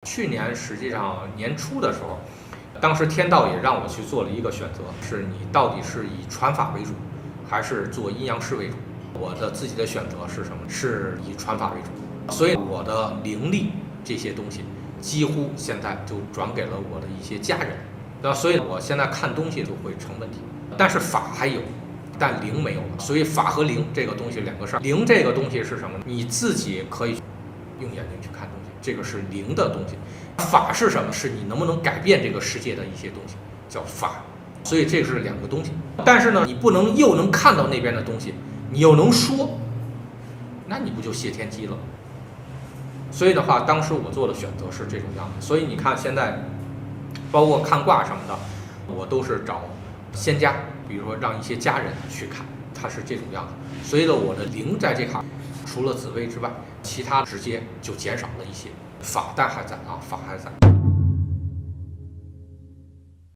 去年实际上年初的时候，当时天道也让我去做了一个选择，是你到底是以传法为主，还是做阴阳师为主？我的自己的选择是什么？是以传法为主，所以我的灵力这些东西几乎现在就转给了我的一些家人。那所以我现在看东西就会成问题，但是法还有，但灵没有了。所以法和灵这个东西两个事儿。灵这个东西是什么呢？你自己可以用眼睛去看东西，这个是灵的东西。法是什么？是你能不能改变这个世界的一些东西，叫法。所以这是两个东西。但是呢，你不能又能看到那边的东西，你又能说，那你不就谢天机了？所以的话，当时我做的选择是这种样子。所以你看现在，包括看卦什么的，我都是找仙家，比如说让一些家人去看，它是这种样子。所以呢，我的灵在这行，除了紫薇之外，其他直接就减少了一些。法但还在啊，法还在。